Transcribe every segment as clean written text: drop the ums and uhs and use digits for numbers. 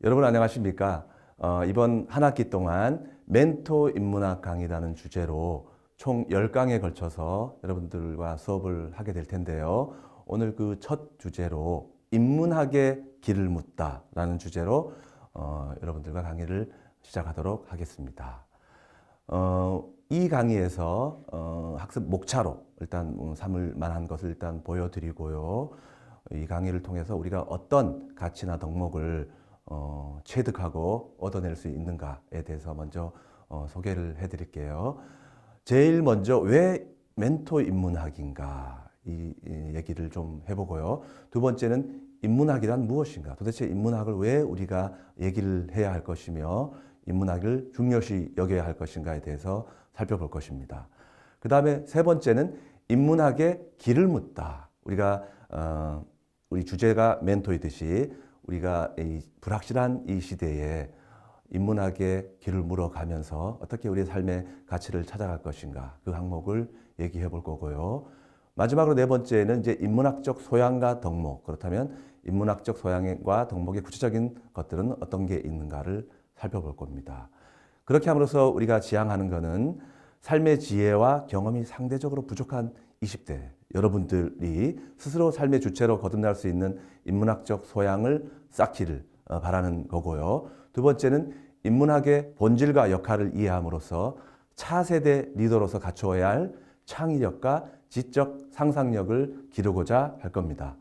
여러분 안녕하십니까? 이번 한 학기 동안 멘토 인문학 강의라는 주제로 총 10강에 걸쳐서 여러분들과 수업을 하게 될 텐데요. 오늘 그 첫 주제로 인문학의 길을 묻다라는 주제로 여러분들과 강의를 시작하도록 하겠습니다. 이 강의에서 학습 목차로 일단 삼을 만한 것을 일단 보여드리고요. 이 강의를 통해서 우리가 어떤 가치나 덕목을 체득하고 얻어낼 수 있는가에 대해서 먼저 소개를 해드릴게요. 제일 먼저 왜 멘토 인문학인가 이 얘기를 좀 해보고요. 두 번째는 인문학이란 무엇인가? 도대체 인문학을 왜 우리가 얘기를 해야 할 것이며 인문학을 중요시 여겨야 할 것인가에 대해서 살펴볼 것입니다. 그 다음에 세 번째는 인문학의 길을 묻다. 우리가 우리 주제가 멘토이듯이 우리가 이 불확실한 이 시대에 인문학의 길을 물어가면서 어떻게 우리의 삶의 가치를 찾아갈 것인가 그 항목을 얘기해 볼 거고요. 마지막으로 네 번째는 이제 인문학적 소양과 덕목, 그렇다면 인문학적 소양과 덕목의 구체적인 것들은 어떤 게 있는가를 살펴볼 겁니다. 그렇게 함으로써 우리가 지향하는 것은 삶의 지혜와 경험이 상대적으로 부족한 20대 여러분들이 스스로 삶의 주체로 거듭날 수 있는 인문학적 소양을 쌓기를 바라는 거고요. 두 번째는 인문학의 본질과 역할을 이해함으로써 차세대 리더로서 갖추어야 할 창의력과 지적 상상력을 기르고자 할 겁니다.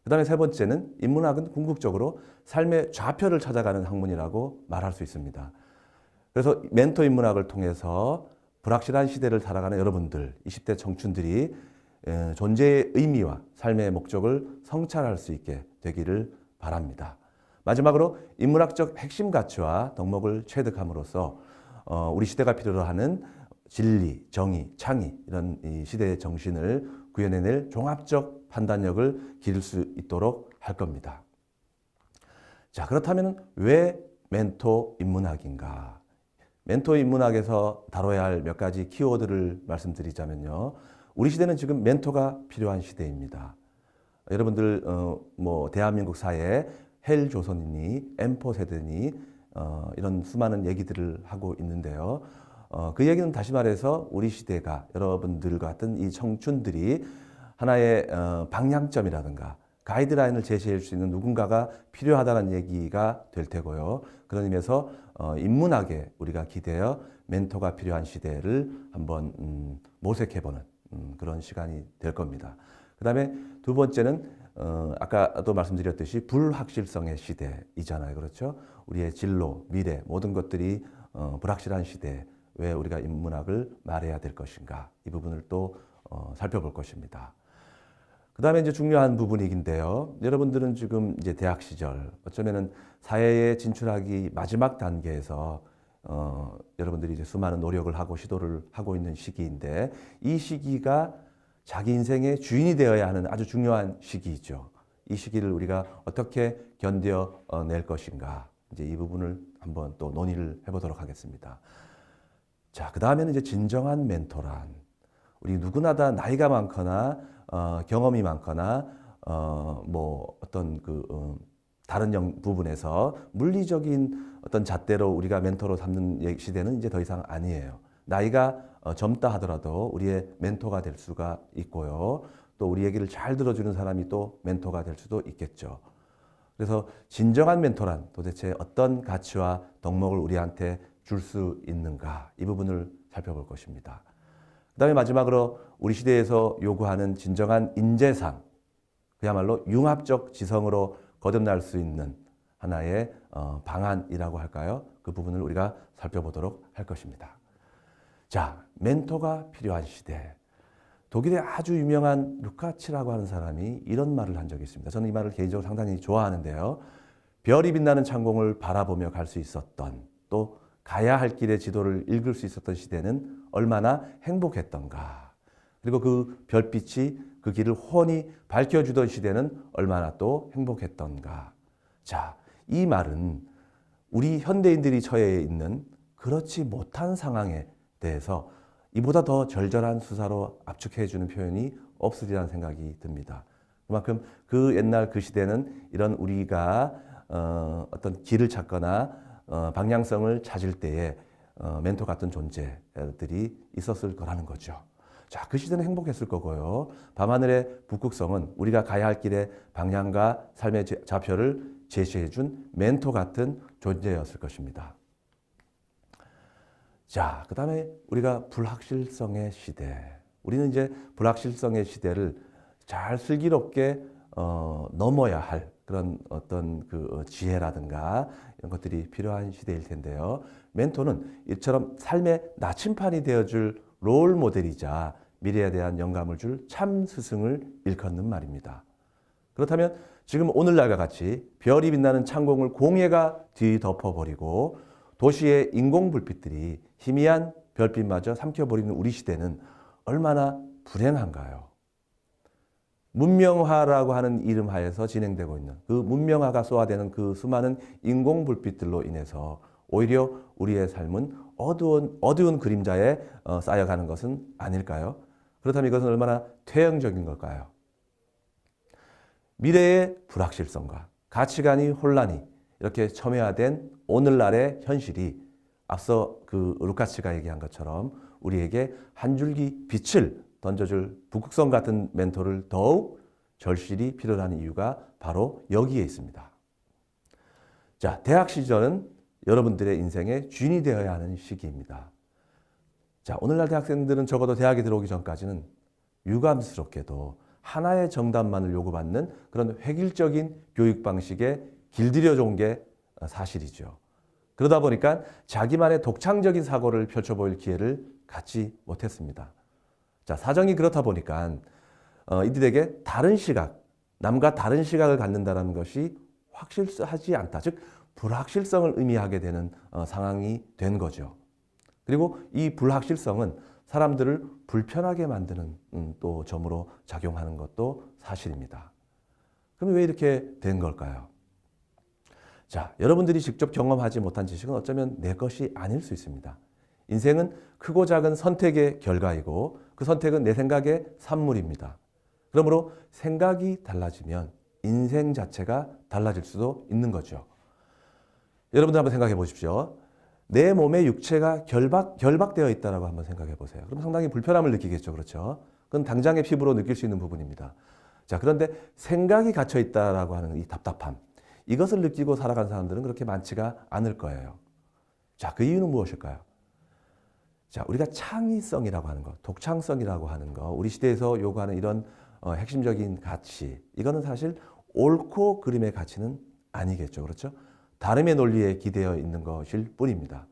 그 다음에 세 번째는 인문학은 궁극적으로 삶의 좌표를 찾아가는 학문이라고 말할 수 있습니다. 그래서 멘토 인문학을 통해서 불확실한 시대를 살아가는 여러분들, 20대 청춘들이 존재의 의미와 삶의 목적을 성찰할 수 있게 되기를 바랍니다. 마지막으로 인문학적 핵심 가치와 덕목을 체득함으로써 우리 시대가 필요로 하는 진리, 정의, 창의 이런 이 시대의 정신을 구현해낼 종합적 판단력을 기를 수 있도록 할 겁니다. 자, 그렇다면 왜 멘토 인문학인가? 멘토 인문학에서 다뤄야 할 몇 가지 키워드를 말씀드리자면요. 우리 시대는 지금 멘토가 필요한 시대입니다. 여러분들 대한민국 사회에 헬조선이니 엠포 세대니 이런 수많은 얘기들을 하고 있는데요. 그 얘기는 다시 말해서 우리 시대가 여러분들 같은 이 청춘들이 하나의 방향점이라든가 가이드라인을 제시할 수 있는 누군가가 필요하다는 얘기가 될 테고요. 그런 의미에서 인문학에 우리가 기대어 멘토가 필요한 시대를 한번 모색해보는 그런 시간이 될 겁니다. 그 다음에 두 번째는 아까도 말씀드렸듯이 불확실성의 시대이잖아요. 그렇죠? 우리의 진로, 미래 모든 것들이 불확실한 시대에 왜 우리가 인문학을 말해야 될 것인가 이 부분을 또 살펴볼 것입니다. 그 다음에 이제 중요한 부분인데요. 여러분들은 지금 이제 대학 시절 어쩌면은 사회에 진출하기 마지막 단계에서 여러분들이 이제 수많은 노력을 하고 시도를 하고 있는 시기인데 이 시기가 자기 인생의 주인이 되어야 하는 아주 중요한 시기이죠. 이 시기를 우리가 어떻게 견뎌낼 것인가 이제 이 부분을 한번 또 논의를 해보도록 하겠습니다. 자, 그 다음에는 이제 진정한 멘토란 우리 누구나 다 나이가 많거나 경험이 많거나 어떤 다른 부분에서 물리적인 어떤 잣대로 우리가 멘토로 삼는 시대는 이제 더 이상 아니에요. 나이가 젊다 하더라도 우리의 멘토가 될 수가 있고요. 또 우리 얘기를 잘 들어주는 사람이 또 멘토가 될 수도 있겠죠. 그래서 진정한 멘토란 도대체 어떤 가치와 덕목을 우리한테 줄 수 있는가 이 부분을 살펴볼 것입니다. 그 다음에 마지막으로 우리 시대에서 요구하는 진정한 인재상, 그야말로 융합적 지성으로 거듭날 수 있는 하나의 방안이라고 할까요? 그 부분을 우리가 살펴보도록 할 것입니다. 자, 멘토가 필요한 시대. 독일의 아주 유명한 루카치라고 하는 사람이 이런 말을 한 적이 있습니다. 저는 이 말을 개인적으로 상당히 좋아하는데요. 별이 빛나는 창공을 바라보며 갈 수 있었던 또 가야 할 길의 지도를 읽을 수 있었던 시대는 얼마나 행복했던가. 그리고 그 별빛이 그 길을 훤히 밝혀주던 시대는 얼마나 또 행복했던가. 자, 이 말은 우리 현대인들이 처해 있는 그렇지 못한 상황에 대해서 이보다 더 절절한 수사로 압축해주는 표현이 없으리라는 생각이 듭니다. 그만큼 그 옛날 그 시대는 이런 우리가 어떤 길을 찾거나 방향성을 찾을 때에 멘토 같은 존재들이 있었을 거라는 거죠. 자, 그 시대는 행복했을 거고요. 밤하늘의 북극성은 우리가 가야 할 길의 방향과 삶의 좌표를 제시해 준 멘토 같은 존재였을 것입니다. 자, 그 다음에 우리가 불확실성의 시대. 우리는 이제 불확실성의 시대를 잘 슬기롭게 넘어야 할 그런 어떤 그 지혜라든가 이런 것들이 필요한 시대일 텐데요. 멘토는 이처럼 삶의 나침판이 되어줄 롤 모델이자 미래에 대한 영감을 줄 참 스승을 일컫는 말입니다. 그렇다면 지금 오늘날과 같이 별이 빛나는 창공을 공해가 뒤덮어버리고 도시의 인공불빛들이 희미한 별빛마저 삼켜버리는 우리 시대는 얼마나 불행한가요? 문명화라고 하는 이름 하에서 진행되고 있는 그 문명화가 쏘아대는 그 수많은 인공불빛들로 인해서 오히려 우리의 삶은 어두운 그림자에 쌓여가는 것은 아닐까요? 그렇다면 이것은 얼마나 퇴행적인 걸까요? 미래의 불확실성과 가치관이 혼란이 이렇게 첨예화된 오늘날의 현실이 앞서 그 루카스가 얘기한 것처럼 우리에게 한 줄기 빛을 던져줄 북극성 같은 멘토를 더욱 절실히 필요로 하는 이유가 바로 여기에 있습니다. 자, 대학 시절은 여러분들의 인생의 주인이 되어야 하는 시기입니다. 자, 오늘날 대학생들은 적어도 대학에 들어오기 전까지는 유감스럽게도 하나의 정답만을 요구받는 그런 획일적인 교육 방식에 길들여져 온 게 사실이죠. 그러다 보니까 자기만의 독창적인 사고를 펼쳐보일 기회를 갖지 못했습니다. 자, 사정이 그렇다 보니까 이들에게 다른 시각, 남과 다른 시각을 갖는다는 것이 확실하지 않다. 즉, 불확실성을 의미하게 되는 상황이 된 거죠. 그리고 이 불확실성은 사람들을 불편하게 만드는 또 점으로 작용하는 것도 사실입니다. 그럼 왜 이렇게 된 걸까요? 자, 여러분들이 직접 경험하지 못한 지식은 어쩌면 내 것이 아닐 수 있습니다. 인생은 크고 작은 선택의 결과이고 그 선택은 내 생각의 산물입니다. 그러므로 생각이 달라지면 인생 자체가 달라질 수도 있는 거죠. 여러분들 한번 생각해 보십시오. 내 몸의 육체가 결박되어 있다고 한번 생각해 보세요. 그럼 상당히 불편함을 느끼겠죠. 그렇죠? 그건 당장의 피부로 느낄 수 있는 부분입니다. 자, 그런데 생각이 갇혀 있다라고 하는 이 답답함, 이것을 느끼고 살아간 사람들은 그렇게 많지가 않을 거예요. 자, 그 이유는 무엇일까요? 자, 우리가 창의성이라고 하는 것, 독창성이라고 하는 것, 우리 시대에서 요구하는 이런 핵심적인 가치, 이거는 사실 옳고 그름의 가치는 아니겠죠. 그렇죠? 다름의 논리에 기대어 있는 것일 뿐입니다.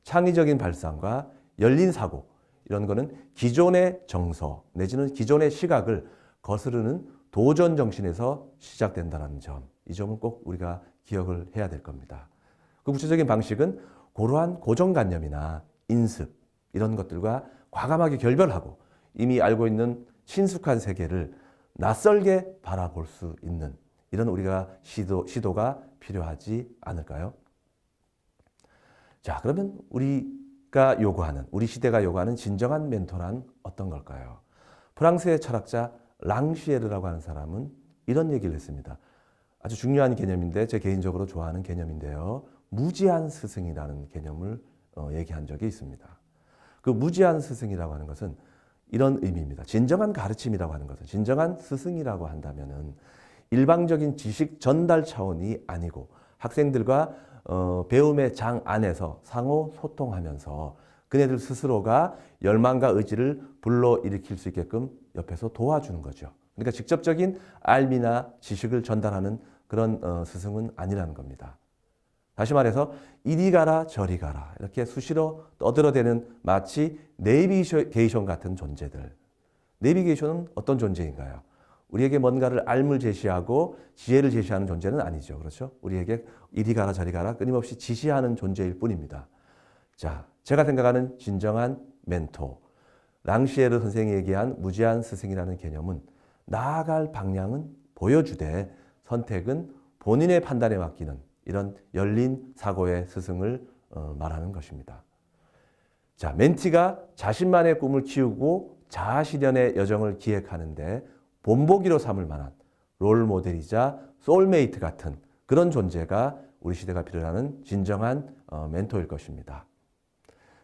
창의적인 발상과 열린 사고, 이런 거는 기존의 정서 내지는 기존의 시각을 거스르는 도전 정신에서 시작된다는 점, 이 점은 꼭 우리가 기억을 해야 될 겁니다. 그 구체적인 방식은 고러한 고정관념이나 인습, 이런 것들과 과감하게 결별하고 이미 알고 있는 친숙한 세계를 낯설게 바라볼 수 있는 이런 우리가 시도가 필요하지 않을까요? 자, 그러면 우리가 요구하는, 우리 시대가 요구하는 진정한 멘토란 어떤 걸까요? 프랑스의 철학자 랑시에르라고 하는 사람은 이런 얘기를 했습니다. 아주 중요한 개념인데 제 개인적으로 좋아하는 개념인데요. 무지한 스승이라는 개념을 얘기한 적이 있습니다. 그 무지한 스승이라고 하는 것은 이런 의미입니다. 진정한 가르침이라고 하는 것은, 진정한 스승이라고 한다면은 일방적인 지식 전달 차원이 아니고 학생들과 배움의 장 안에서 상호 소통하면서 그네들 스스로가 열망과 의지를 불러일으킬 수 있게끔 옆에서 도와주는 거죠. 그러니까 직접적인 알미나 지식을 전달하는 그런 스승은 아니라는 겁니다. 다시 말해서 이리 가라 저리 가라 이렇게 수시로 떠들어대는 마치 내비게이션 같은 존재들. 내비게이션은 어떤 존재인가요? 우리에게 뭔가를 알물 제시하고 지혜를 제시하는 존재는 아니죠. 그렇죠? 우리에게 이리 가라 저리 가라 끊임없이 지시하는 존재일 뿐입니다. 자, 제가 생각하는 진정한 멘토, 랑시에르 선생이 얘기한 무지한 스승이라는 개념은 나아갈 방향은 보여주되 선택은 본인의 판단에 맡기는 이런 열린 사고의 스승을 말하는 것입니다. 자, 멘티가 자신만의 꿈을 키우고 자아실현의 여정을 기획하는데 본보기로 삼을 만한 롤 모델이자 소울메이트 같은 그런 존재가 우리 시대가 필요로 하는 진정한 멘토일 것입니다.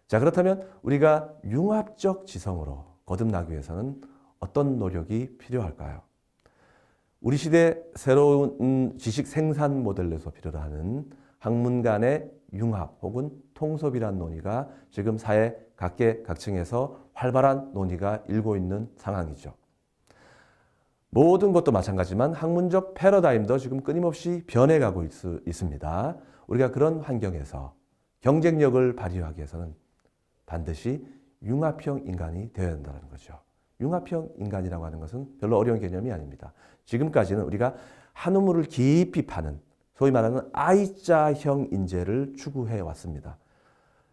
자, 그렇다면 우리가 융합적 지성으로 거듭나기 위해서는 어떤 노력이 필요할까요? 우리 시대 새로운 지식 생산 모델에서 필요로 하는 학문 간의 융합 혹은 통섭이라는 논의가 지금 사회 각계각층에서 활발한 논의가 일고 있는 상황이죠. 모든 것도 마찬가지지만 학문적 패러다임도 지금 끊임없이 변해가고 있습니다. 우리가 그런 환경에서 경쟁력을 발휘하기 위해서는 반드시 융합형 인간이 되어야 한다는 거죠. 융합형 인간이라고 하는 것은 별로 어려운 개념이 아닙니다. 지금까지는 우리가 한 우물을 깊이 파는 소위 말하는 I자형 인재를 추구해 왔습니다.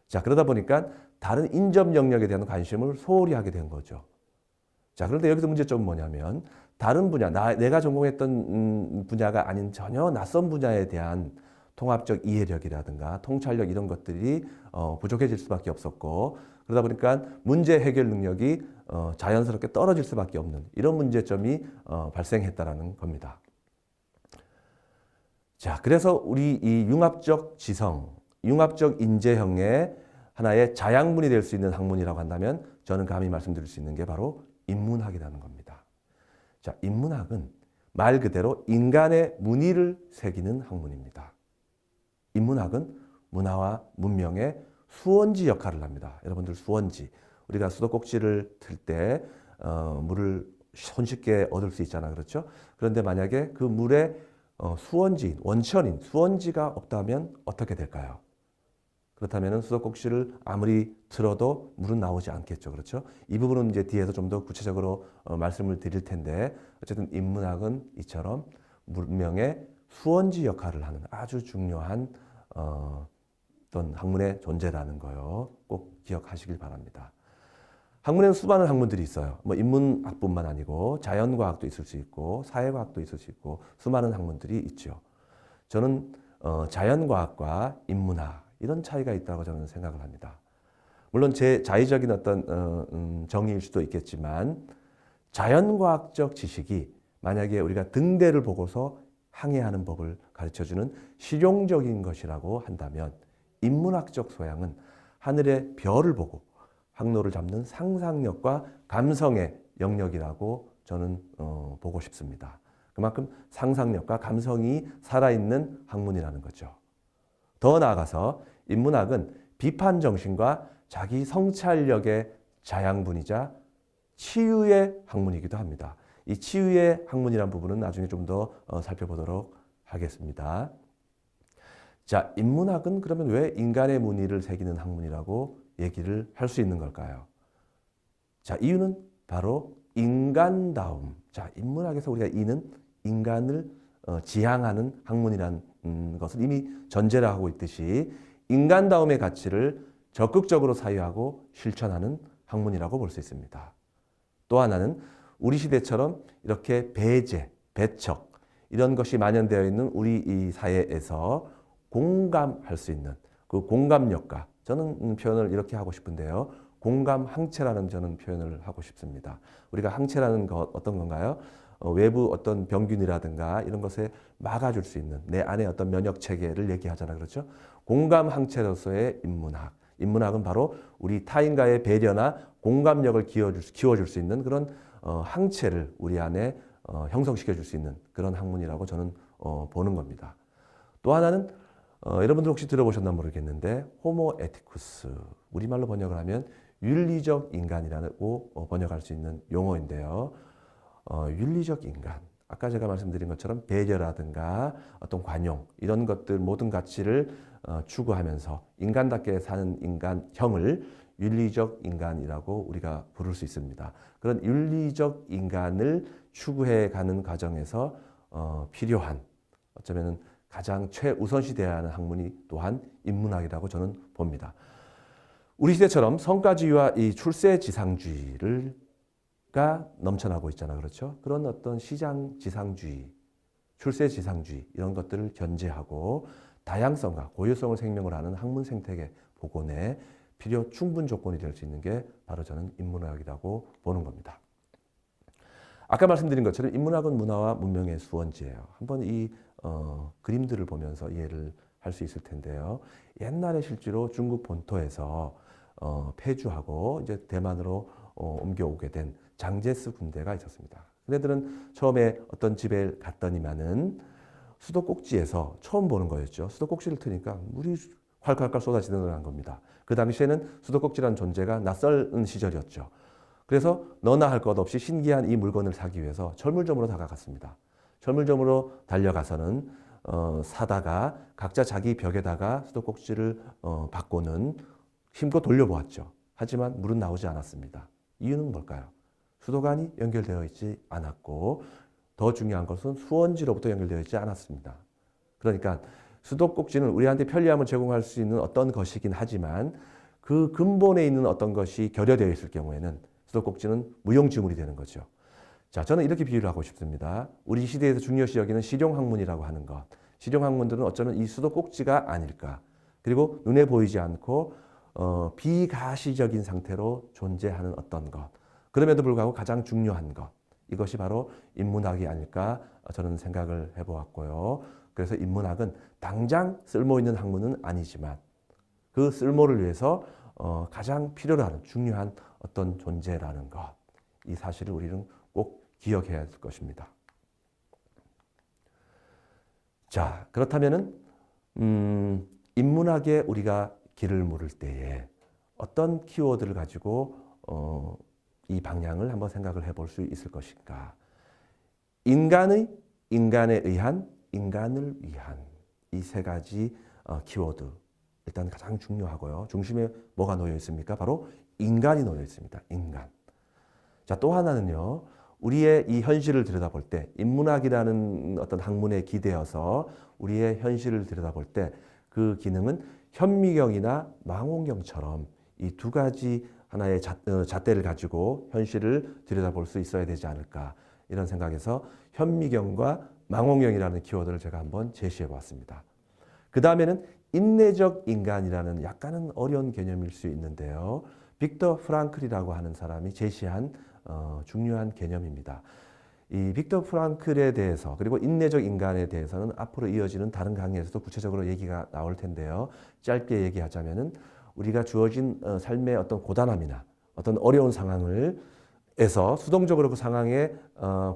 자, 그러다 보니까 다른 인접 영역에 대한 관심을 소홀히 하게 된 거죠. 자, 그런데 여기서 문제점은 뭐냐면 다른 분야, 내가 전공했던 분야가 아닌 전혀 낯선 분야에 대한 통합적 이해력이라든가 통찰력 이런 것들이 부족해질 수밖에 없었고, 그러다 보니까 문제 해결 능력이 자연스럽게 떨어질 수밖에 없는 이런 문제점이 발생했다라는 겁니다. 자, 그래서 우리 이 융합적 지성, 융합적 인재형의 하나의 자양분이 될 수 있는 학문이라고 한다면 저는 감히 말씀드릴 수 있는 게 바로 인문학이라는 겁니다. 자, 인문학은 말 그대로 인간의 문의를 새기는 학문입니다. 인문학은 문화와 문명의 수원지 역할을 합니다. 여러분들 수원지, 우리가 수도꼭지를 틀 때 물을 손쉽게 얻을 수 있잖아요. 그렇죠? 그런데 만약에 그 물에 수원지, 원천인 수원지가 없다면 어떻게 될까요? 그렇다면 수도꼭지를 아무리 틀어도 물은 나오지 않겠죠. 그렇죠? 이 부분은 이제 뒤에서 좀 더 구체적으로 말씀을 드릴 텐데, 어쨌든 인문학은 이처럼 문명의 수원지 역할을 하는 아주 중요한 어떤 학문의 존재라는 거요. 꼭 기억하시길 바랍니다. 학문에는 수많은 학문들이 있어요. 뭐 인문학뿐만 아니고 자연과학도 있을 수 있고 사회과학도 있을 수 있고 수많은 학문들이 있죠. 저는 자연과학과 인문학 이런 차이가 있다고 저는 생각을 합니다. 물론 제 자의적인 어떤 정의일 수도 있겠지만 자연과학적 지식이 만약에 우리가 등대를 보고서 항해하는 법을 가르쳐주는 실용적인 것이라고 한다면 인문학적 소양은 하늘의 별을 보고 항로를 잡는 상상력과 감성의 영역이라고 저는 보고 싶습니다. 그만큼 상상력과 감성이 살아있는 학문이라는 거죠. 더 나아가서 인문학은 비판 정신과 자기 성찰력의 자양분이자 치유의 학문이기도 합니다. 이 치유의 학문이라는 부분은 나중에 좀 더 살펴보도록 하겠습니다. 자, 인문학은 그러면 왜 인간의 문의를 새기는 학문이라고 얘기를 할 수 있는 걸까요? 자, 이유는 바로 인간다움. 자, 인문학에서 우리가 이는 인간을 지향하는 학문이라는 것을 이미 전제를 하고 있듯이 인간다움의 가치를 적극적으로 사유하고 실천하는 학문이라고 볼 수 있습니다. 또 하나는 우리 시대처럼 이렇게 배제, 배척 이런 것이 만연되어 있는 우리 이 사회에서 공감할 수 있는 그 공감력과 저는 표현을 이렇게 하고 싶은데요. 공감 항체라는 저는 표현을 하고 싶습니다. 우리가 항체라는 것 어떤 건가요? 외부 어떤 병균이라든가 이런 것에 막아줄 수 있는 내 안에 어떤 면역 체계를 얘기하잖아요. 그렇죠? 공감 항체로서의 인문학. 인문학은 바로 우리 타인과의 배려나 공감력을 키워줄 수 있는 그런 항체를 우리 안에 형성시켜 줄 수 있는 그런 학문이라고 저는 보는 겁니다. 또 하나는 여러분들 혹시 들어보셨나 모르겠는데 호모 에티쿠스, 우리말로 번역을 하면 윤리적 인간이라고 번역할 수 있는 용어인데요. 윤리적 인간, 아까 제가 말씀드린 것처럼 배려라든가 어떤 관용 이런 것들 모든 가치를 추구하면서 인간답게 사는 인간형을 윤리적 인간이라고 우리가 부를 수 있습니다. 그런 윤리적 인간을 추구해 가는 과정에서 필요한 어쩌면은 가장 최우선시 되어야 하는 학문이 또한 인문학이라고 저는 봅니다. 우리 시대처럼 성과주의와 이 출세지상주의가 넘쳐나고 있잖아요. 그렇죠? 그런 어떤 시장지상주의, 출세지상주의 이런 것들을 견제하고 다양성과 고유성을 생명을 하는 학문 생태계 복원에 충분 조건이 될 수 있는 게 바로 저는 인문학이라고 보는 겁니다. 아까 말씀드린 것처럼 인문학은 문화와 문명의 수원지예요. 한번 이 그림들을 보면서 이해를 할 수 있을 텐데요. 옛날에 실제로 중국 본토에서 폐주하고 이제 대만으로 옮겨오게 된 장제스 군대가 있었습니다. 그네들은 처음에 어떤 집에 갔더니만은 수도꼭지에서 처음 보는 거였죠. 수도꼭지를 트니까 물이 콸콸콸 쏟아지는 겁니다. 그 당시에는 수도꼭지라는 존재가 낯설은 시절이었죠. 그래서 너나 할 것 없이 신기한 이 물건을 사기 위해서 철물점으로 다가갔습니다. 철물점으로 달려가서는 사다가 각자 자기 벽에다가 수도꼭지를 받고는 힘껏 돌려보았죠. 하지만 물은 나오지 않았습니다. 이유는 뭘까요? 수도관이 연결되어 있지 않았고 더 중요한 것은 수원지로부터 연결되어 있지 않았습니다. 그러니까 수도꼭지는 우리한테 편리함을 제공할 수 있는 어떤 것이긴 하지만 그 근본에 있는 어떤 것이 결여되어 있을 경우에는 수도꼭지는 무용지물이 되는 거죠. 자, 저는 이렇게 비유를 하고 싶습니다. 우리 시대에서 중요시 여기는 실용학문이라고 하는 것. 실용학문들은 어쩌면 이 수도꼭지가 아닐까. 그리고 눈에 보이지 않고 비가시적인 상태로 존재하는 어떤 것. 그럼에도 불구하고 가장 중요한 것. 이것이 바로 인문학이 아닐까 저는 생각을 해보았고요. 그래서 인문학은 당장 쓸모 있는 학문은 아니지만 그 쓸모를 위해서 가장 필요로 하는 중요한 어떤 존재라는 것. 이 사실을 우리는 꼭 기억해야 할 것입니다. 자, 그렇다면은 인문학에 우리가 길을 물을 때에 어떤 키워드를 가지고 이 방향을 한번 생각을 해볼 수 있을 것인가? 인간에 의한, 인간을 위한 이 세 가지 키워드 일단 가장 중요하고요. 중심에 뭐가 놓여 있습니까? 바로 인간이 놓여 있습니다. 인간. 자, 또 하나는요. 우리의 이 현실을 들여다볼 때 인문학이라는 어떤 학문에 기대어서 우리의 현실을 들여다볼 때 그 기능은 현미경이나 망원경처럼 이 두 가지 하나의 잣대를 가지고 현실을 들여다볼 수 있어야 되지 않을까 이런 생각에서 현미경과 망원경이라는 키워드를 제가 한번 제시해 보았습니다. 그 다음에는 인내적 인간이라는 약간은 어려운 개념일 수 있는데요. 빅터 프랑클이라고 하는 사람이 제시한 중요한 개념입니다. 이 빅터 프랑클에 대해서 그리고 인내적 인간에 대해서는 앞으로 이어지는 다른 강의에서도 구체적으로 얘기가 나올 텐데요. 짧게 얘기하자면은 우리가 주어진 삶의 어떤 고단함이나 어떤 어려운 상황을 에서 수동적으로 그 상황에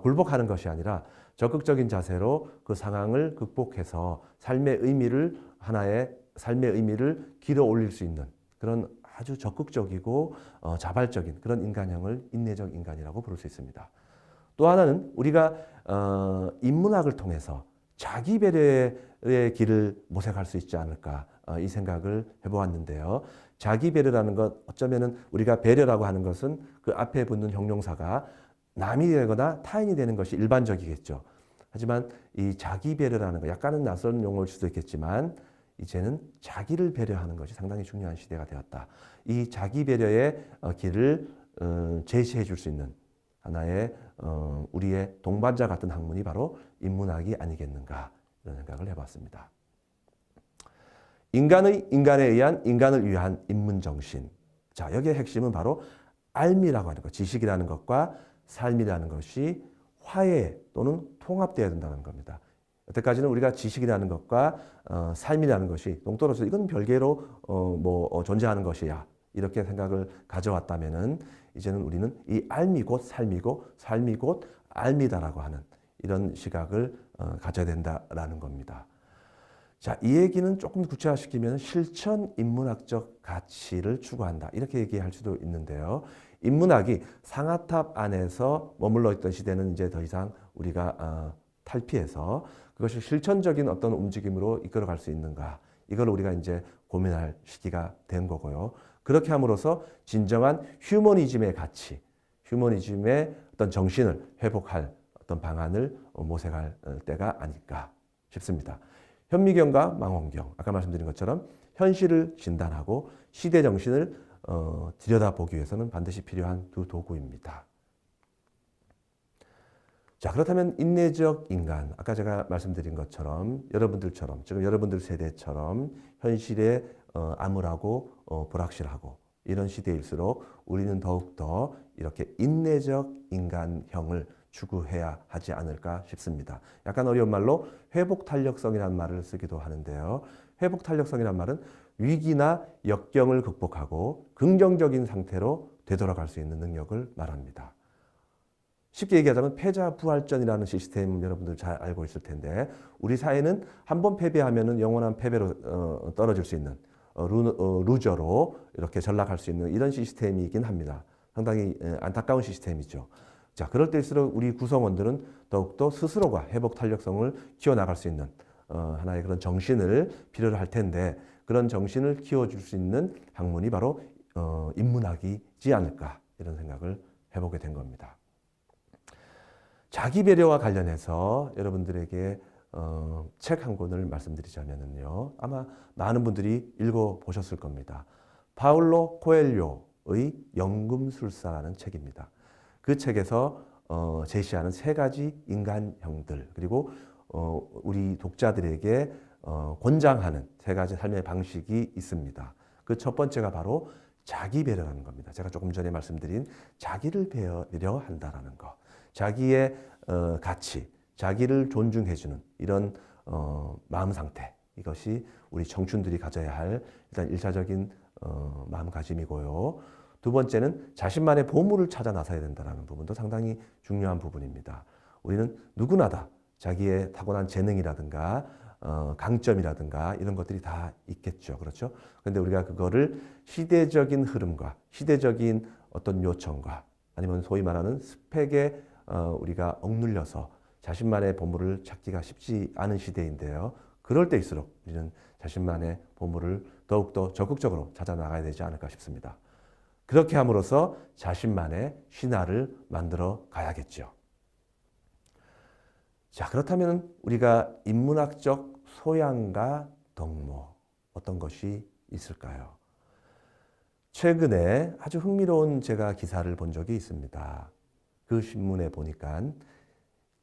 굴복하는 것이 아니라 적극적인 자세로 그 상황을 극복해서 삶의 의미를 하나의 삶의 의미를 길어 올릴 수 있는 그런 아주 적극적이고 자발적인 그런 인간형을 인내적 인간이라고 부를 수 있습니다. 또 하나는 우리가 인문학을 통해서 자기 배려의 길을 모색할 수 있지 않을까 이 생각을 해보았는데요. 자기 배려라는 것 어쩌면은 우리가 배려라고 하는 것은 그 앞에 붙는 형용사가 남이 되거나 타인이 되는 것이 일반적이겠죠. 하지만 이 자기 배려라는 것 약간은 낯선 용어일 수도 있겠지만 이제는 자기를 배려하는 것이 상당히 중요한 시대가 되었다. 이 자기 배려의 길을 제시해 줄 수 있는 하나의 우리의 동반자 같은 학문이 바로 인문학이 아니겠는가 이런 생각을 해봤습니다. 인간에 의한 인간을 위한 인문정신. 자, 여기의 핵심은 바로 알미라고 하는 것, 지식이라는 것과 삶이라는 것이 화해 또는 통합되어야 된다는 겁니다. 여태까지는 우리가 지식이라는 것과 삶이라는 것이 동떨어져 이건 별개로 존재하는 것이야 이렇게 생각을 가져왔다면은 이제는 우리는 이 알미 곧 삶이고 삶이 곧 알미다라고 하는 이런 시각을 가져야 된다라는 겁니다. 자, 이 얘기는 조금 구체화시키면 실천 인문학적 가치를 추구한다 이렇게 얘기할 수도 있는데요. 인문학이 상아탑 안에서 머물러 있던 시대는 이제 더 이상 우리가 탈피해서 그것이 실천적인 어떤 움직임으로 이끌어갈 수 있는가 이걸 우리가 이제 고민할 시기가 된 거고요. 그렇게 함으로써 진정한 휴머니즘의 가치, 휴머니즘의 어떤 정신을 회복할 어떤 방안을 모색할 때가 아닐까 싶습니다. 현미경과 망원경, 아까 말씀드린 것처럼 현실을 진단하고 시대 정신을 들여다보기 위해서는 반드시 필요한 두 도구입니다. 자, 그렇다면 인내적 인간, 아까 제가 말씀드린 것처럼 여러분들처럼, 지금 여러분들 세대처럼 현실에 암울하고 불확실하고 이런 시대일수록 우리는 더욱더 이렇게 인내적 인간형을 추구해야 하지 않을까 싶습니다. 약간 어려운 말로 회복 탄력성이라는 말을 쓰기도 하는데요. 회복 탄력성이라는 말은 위기나 역경을 극복하고 긍정적인 상태로 되돌아갈 수 있는 능력을 말합니다. 쉽게 얘기하자면 패자부활전이라는 시스템 여러분들 잘 알고 있을 텐데 우리 사회는 한 번 패배하면 영원한 패배로 떨어질 수 있는 루저로 이렇게 전락할 수 있는 이런 시스템이긴 합니다. 상당히 안타까운 시스템이죠. 자, 그럴 때일수록 우리 구성원들은 더욱더 스스로가 회복 탄력성을 키워나갈 수 있는 하나의 그런 정신을 필요로 할 텐데 그런 정신을 키워줄 수 있는 학문이 바로 인문학이지 않을까 이런 생각을 해보게 된 겁니다. 자기 배려와 관련해서 여러분들에게 책 한 권을 말씀드리자면요. 아마 많은 분들이 읽어보셨을 겁니다. 파울로 코엘료의 연금술사라는 책입니다. 그 책에서 제시하는 세 가지 인간형들 그리고 우리 독자들에게 권장하는 세 가지 삶의 방식이 있습니다. 그 첫 번째가 바로 자기 배려라는 겁니다. 제가 조금 전에 말씀드린 자기를 배려한다라는 것. 자기의 가치, 자기를 존중해주는 이런 마음 상태 이것이 우리 청춘들이 가져야 할 일단 일차적인 마음가짐이고요. 두 번째는 자신만의 보물을 찾아 나서야 된다는 부분도 상당히 중요한 부분입니다. 우리는 누구나 다 자기의 타고난 재능이라든가 강점이라든가 이런 것들이 다 있겠죠. 그렇죠? 그런데 우리가 그거를 시대적인 흐름과 시대적인 어떤 요청과 아니면 소위 말하는 스펙에 우리가 억눌려서 자신만의 보물을 찾기가 쉽지 않은 시대인데요. 그럴 때일수록 우리는 자신만의 보물을 더욱더 적극적으로 찾아 나가야 되지 않을까 싶습니다. 그렇게 함으로써 자신만의 신화를 만들어 가야겠죠. 자, 그렇다면 우리가 인문학적 소양과 덕목 어떤 것이 있을까요? 최근에 아주 흥미로운 제가 기사를 본 적이 있습니다. 그 신문에 보니까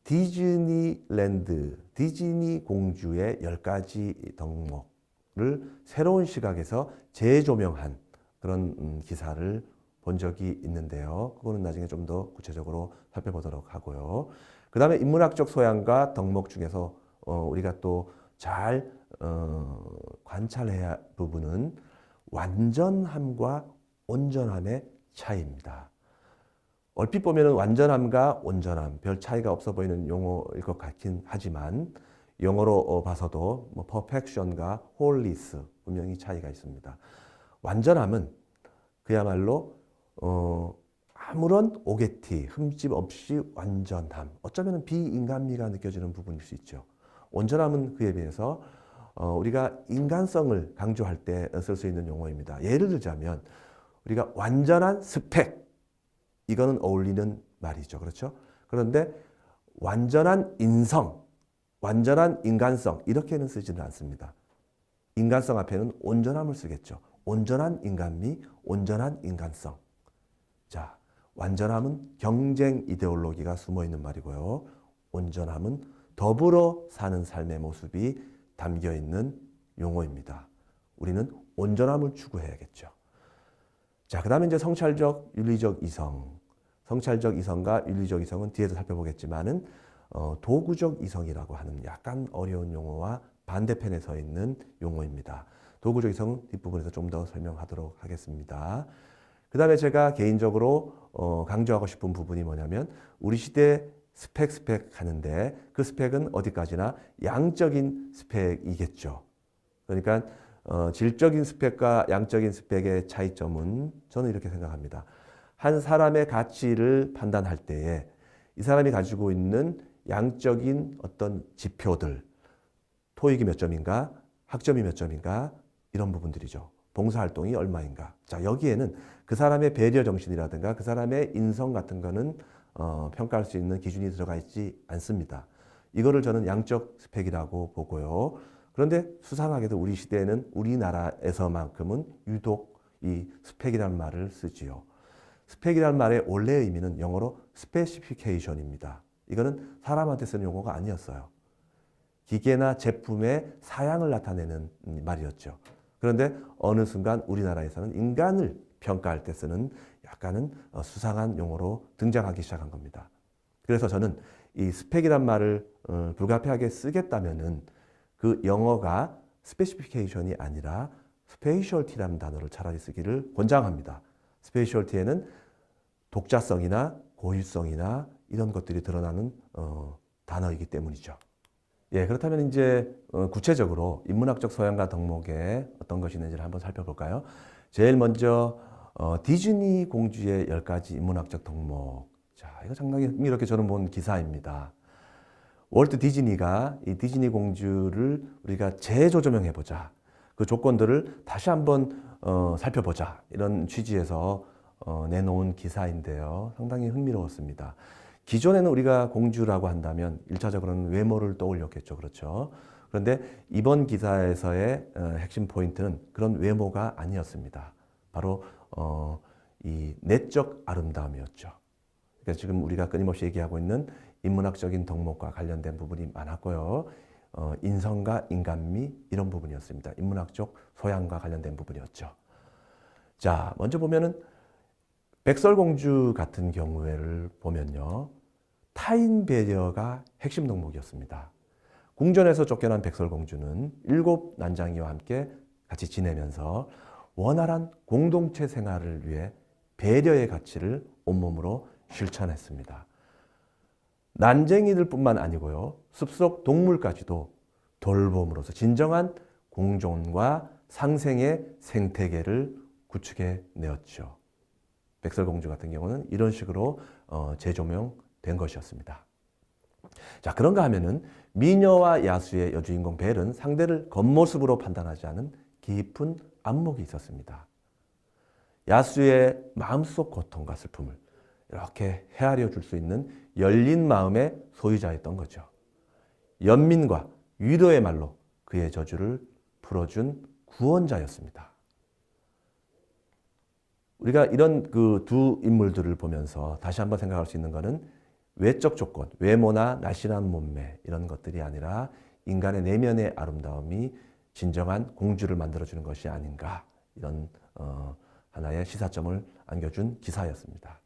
디즈니랜드, 디즈니 공주의 10가지 덕목을 새로운 시각에서 재조명한 그런 기사를 본 적이 있는데요. 그거는 나중에 좀 더 구체적으로 살펴보도록 하고요. 그 다음에 인문학적 소양과 덕목 중에서 우리가 또 잘 관찰해야 할 부분은 완전함과 온전함의 차이입니다. 얼핏 보면 완전함과 온전함 별 차이가 없어 보이는 용어일 것 같긴 하지만 영어로 봐서도 뭐 perfection과 wholeness 분명히 차이가 있습니다. 완전함은 그야말로 아무런 오개티, 흠집 없이 완전함. 어쩌면 비인간미가 느껴지는 부분일 수 있죠. 온전함은 그에 비해서 우리가 인간성을 강조할 때 쓸 수 있는 용어입니다. 예를 들자면 우리가 완전한 스펙, 이거는 어울리는 말이죠. 그렇죠? 그런데 완전한 인성, 완전한 인간성 이렇게는 쓰지는 않습니다. 인간성 앞에는 온전함을 쓰겠죠. 온전한 인간미, 온전한 인간성. 자, 완전함은 경쟁 이데올로기가 숨어있는 말이고요. 온전함은 더불어 사는 삶의 모습이 담겨있는 용어입니다. 우리는 온전함을 추구해야겠죠. 자, 그 다음에 이제 성찰적, 윤리적 이성. 성찰적 이성과 윤리적 이성은 뒤에서 살펴보겠지만은 도구적 이성이라고 하는 약간 어려운 용어와 반대편에 서 있는 용어입니다. 도구적 이성은 뒷부분에서 좀 더 설명하도록 하겠습니다. 그 다음에 제가 개인적으로 강조하고 싶은 부분이 뭐냐면 우리 시대 스펙 하는데 그 스펙은 어디까지나 양적인 스펙이겠죠. 그러니까 질적인 스펙과 양적인 스펙의 차이점은 저는 이렇게 생각합니다. 한 사람의 가치를 판단할 때에 이 사람이 가지고 있는 양적인 어떤 지표들, 토익이 몇 점인가, 학점이 몇 점인가 이런 부분들이죠. 봉사활동이 얼마인가. 자, 여기에는 그 사람의 배려 정신이라든가 그 사람의 인성 같은 거는 평가할 수 있는 기준이 들어가 있지 않습니다. 이거를 저는 양적 스펙이라고 보고요. 그런데 수상하게도 우리 시대에는 우리나라에서만큼은 유독 이 스펙이라는 말을 쓰지요. 스펙이라는 말의 원래의 의미는 영어로 스페시피케이션입니다. 이거는 사람한테 쓰는 용어가 아니었어요. 기계나 제품의 사양을 나타내는 말이었죠. 그런데 어느 순간 우리나라에서는 인간을 평가할 때 쓰는 약간은 수상한 용어로 등장하기 시작한 겁니다. 그래서 저는 이 스펙이란 말을 불가피하게 쓰겠다면은 그 영어가 스페시피케이션이 아니라 스페셜티라는 단어를 차라리 쓰기를 권장합니다. 스페셜티에는 독자성이나 고유성이나 이런 것들이 드러나는 단어이기 때문이죠. 예, 그렇다면 이제 구체적으로 인문학적 소양과 덕목에 어떤 것이 있는지를 한번 살펴볼까요? 제일 먼저 디즈니 공주의 10가지 인문학적 덕목. 자, 이거 상당히 흥미롭게 저는 본 기사입니다. 월트 디즈니가 이 디즈니 공주를 우리가 재조명해보자. 그 조건들을 다시 한번 살펴보자. 이런 취지에서 내놓은 기사인데요. 상당히 흥미로웠습니다. 기존에는 우리가 공주라고 한다면 1차적으로는 외모를 떠올렸겠죠. 그렇죠. 그런데 이번 기사에서의 핵심 포인트는 그런 외모가 아니었습니다. 바로 이 내적 아름다움이었죠. 그러니까 지금 우리가 끊임없이 얘기하고 있는 인문학적인 덕목과 관련된 부분이 많았고요. 인성과 인간미 이런 부분이었습니다. 인문학적 소양과 관련된 부분이었죠. 자, 먼저 보면은 백설공주 같은 경우를 보면요. 타인 배려가 핵심 덕목이었습니다. 궁전에서 쫓겨난 백설공주는 7 난장이와 함께 같이 지내면서 원활한 공동체 생활을 위해 배려의 가치를 온몸으로 실천했습니다. 난쟁이들뿐만 아니고요. 숲속 동물까지도 돌봄으로써 진정한 공존과 상생의 생태계를 구축해 내었죠. 백설공주 같은 경우는 이런 식으로 재조명된 것이었습니다. 자, 그런가 하면은 미녀와 야수의 여주인공 벨은 상대를 겉모습으로 판단하지 않은 깊은 안목이 있었습니다. 야수의 마음속 고통과 슬픔을 이렇게 헤아려 줄 수 있는 열린 마음의 소유자였던 거죠. 연민과 위로의 말로 그의 저주를 풀어준 구원자였습니다. 우리가 이런 그 두 인물들을 보면서 다시 한번 생각할 수 있는 것은 외적 조건, 외모나 날씬한 몸매 이런 것들이 아니라 인간의 내면의 아름다움이 진정한 공주를 만들어주는 것이 아닌가 이런 하나의 시사점을 안겨준 기사였습니다.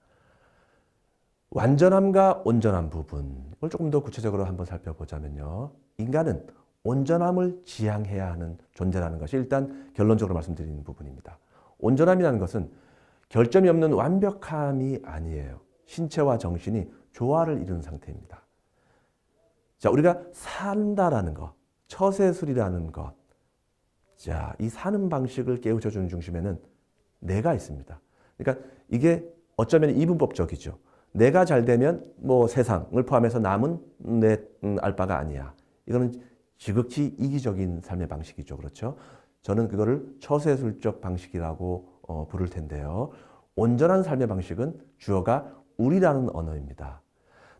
완전함과 온전한 부분, 이걸 조금 더 구체적으로 한번 살펴보자면요. 인간은 온전함을 지향해야 하는 존재라는 것이 일단 결론적으로 말씀드리는 부분입니다. 온전함이라는 것은 결점이 없는 완벽함이 아니에요. 신체와 정신이 조화를 이루는 상태입니다. 자, 우리가 산다라는 것, 처세술이라는 것, 자, 이 사는 방식을 깨우쳐주는 중심에는 내가 있습니다. 그러니까 이게 어쩌면 이분법적이죠. 내가 잘 되면 뭐 세상을 포함해서 남은 내 알 바가 아니야. 이거는 지극히 이기적인 삶의 방식이죠. 그렇죠? 저는 그거를 처세술적 방식이라고 부를 텐데요. 온전한 삶의 방식은 주어가 우리라는 언어입니다.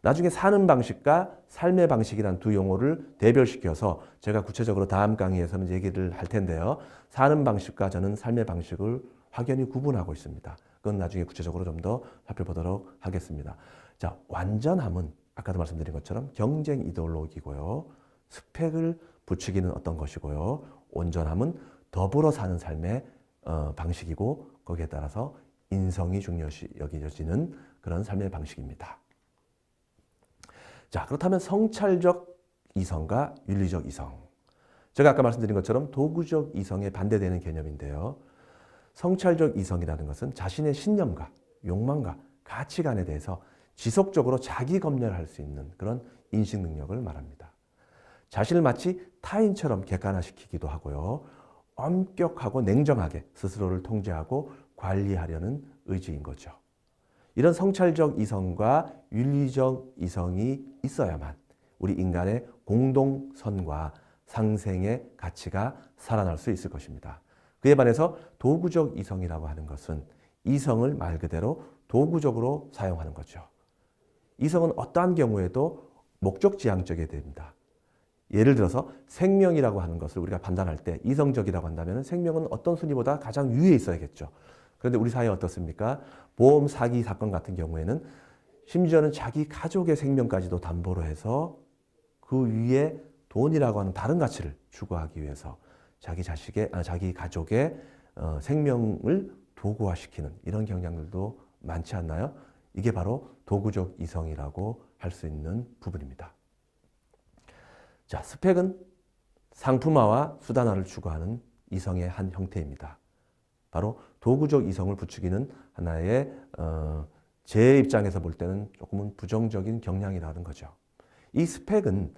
나중에 사는 방식과 삶의 방식이라는 두 용어를 대별시켜서 제가 구체적으로 다음 강의에서는 얘기를 할 텐데요. 사는 방식과 저는 삶의 방식을 확연히 구분하고 있습니다. 그건 나중에 구체적으로 좀 더 살펴보도록 하겠습니다. 자, 완전함은 아까도 말씀드린 것처럼 경쟁 이데올로기고요. 스펙을 부추기는 어떤 것이고요. 온전함은 더불어 사는 삶의 방식이고 거기에 따라서 인성이 중요시 여겨지는 그런 삶의 방식입니다. 자, 그렇다면 성찰적 이성과 윤리적 이성. 제가 아까 말씀드린 것처럼 도구적 이성에 반대되는 개념인데요. 성찰적 이성이라는 것은 자신의 신념과 욕망과 가치관에 대해서 지속적으로 자기 검열할 수 있는 그런 인식 능력을 말합니다. 자신을 마치 타인처럼 객관화시키기도 하고요. 엄격하고 냉정하게 스스로를 통제하고 관리하려는 의지인 거죠. 이런 성찰적 이성과 윤리적 이성이 있어야만 우리 인간의 공동선과 상생의 가치가 살아날 수 있을 것입니다. 그에 반해서 도구적 이성이라고 하는 것은 이성을 말 그대로 도구적으로 사용하는 거죠. 이성은 어떠한 경우에도 목적지향적이 됩니다. 예를 들어서 생명이라고 하는 것을 우리가 판단할 때 이성적이라고 한다면 생명은 어떤 순위보다 가장 위에 있어야겠죠. 그런데 우리 사회 어떻습니까? 보험 사기 사건 같은 경우에는 심지어는 자기 가족의 생명까지도 담보로 해서 그 위에 돈이라고 하는 다른 가치를 추구하기 위해서 자기 가족의 생명을 도구화시키는 이런 경향들도 많지 않나요? 이게 바로 도구적 이성이라고 할 할 수 있는 부분입니다. 자, 스펙은 상품화와 수단화를 추구하는 이성의 한 형태입니다. 바로 도구적 이성을 부추기는 하나의 제 입장에서 볼 때는 조금은 부정적인 경향이라는 거죠. 이 스펙은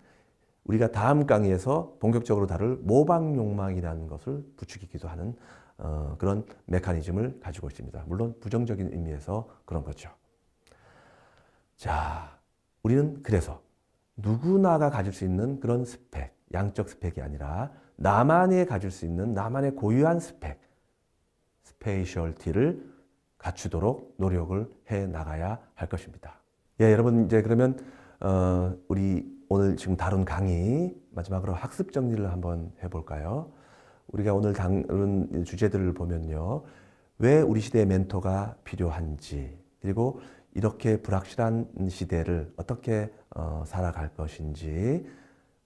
우리가 다음 강의에서 본격적으로 다룰 모방 욕망이라는 것을 부추기기도 하는 그런 메커니즘을 가지고 있습니다. 물론 부정적인 의미에서 그런 거죠. 자, 우리는 그래서 누구나가 가질 수 있는 그런 스펙, 양적 스펙이 아니라 나만이 가질 수 있는 나만의 고유한 스펙, 스페셜티를 갖추도록 노력을 해 나가야 할 것입니다. 예, 여러분 이제 그러면 우리 오늘 지금 다룬 강의 마지막으로 학습 정리를 한번 해볼까요? 우리가 오늘 다룬 주제들을 보면요, 왜 우리 시대에 멘토가 필요한지, 그리고 이렇게 불확실한 시대를 어떻게 살아갈 것인지,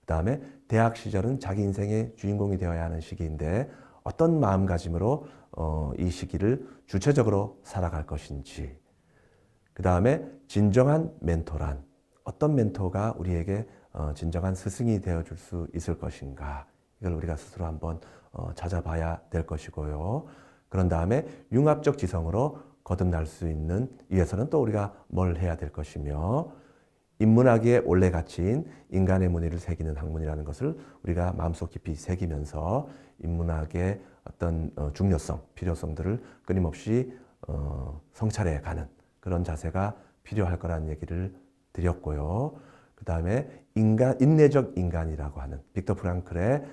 그 다음에 대학 시절은 자기 인생의 주인공이 되어야 하는 시기인데 어떤 마음가짐으로 이 시기를 주체적으로 살아갈 것인지, 그 다음에 진정한 멘토란 어떤 멘토가 우리에게 진정한 스승이 되어줄 수 있을 것인가, 이걸 우리가 스스로 한번 찾아봐야 될 것이고요. 그런 다음에 융합적 지성으로 거듭날 수 있는 위해서는 또 우리가 뭘 해야 될 것이며, 인문학의 원래 가치인 인간의 문의를 새기는 학문이라는 것을 우리가 마음속 깊이 새기면서 인문학의 어떤 중요성, 필요성들을 끊임없이 성찰해 가는 그런 자세가 필요할 거라는 얘기를 드렸고요. 그 다음에 인내적 인간이라고 하는 빅터 프랑클의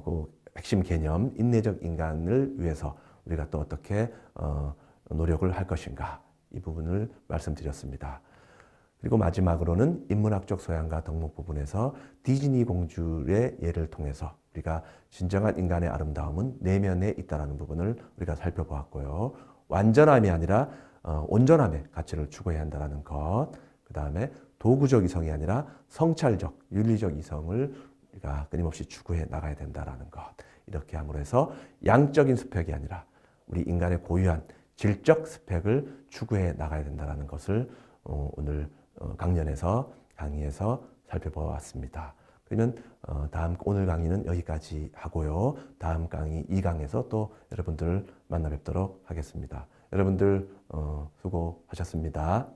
그 핵심 개념, 인내적 인간을 위해서 우리가 또 어떻게 노력을 할 것인가, 이 부분을 말씀드렸습니다. 그리고 마지막으로는 인문학적 소양과 덕목 부분에서 디즈니 공주의 예를 통해서 우리가 진정한 인간의 아름다움은 내면에 있다는 부분을 우리가 살펴보았고요. 완전함이 아니라 온전함의 가치를 추구해야 한다는 것, 그 다음에 도구적 이성이 아니라 성찰적, 윤리적 이성을 우리가 끊임없이 추구해 나가야 된다는 것, 이렇게 함으로 해서 양적인 스펙이 아니라 우리 인간의 고유한 질적 스펙을 추구해 나가야 된다는 것을 오늘 강의에서 살펴보았습니다. 그러면 오늘 강의는 여기까지 하고요. 다음 강의 2강에서 또 여러분들을 만나 뵙도록 하겠습니다. 여러분들 수고하셨습니다.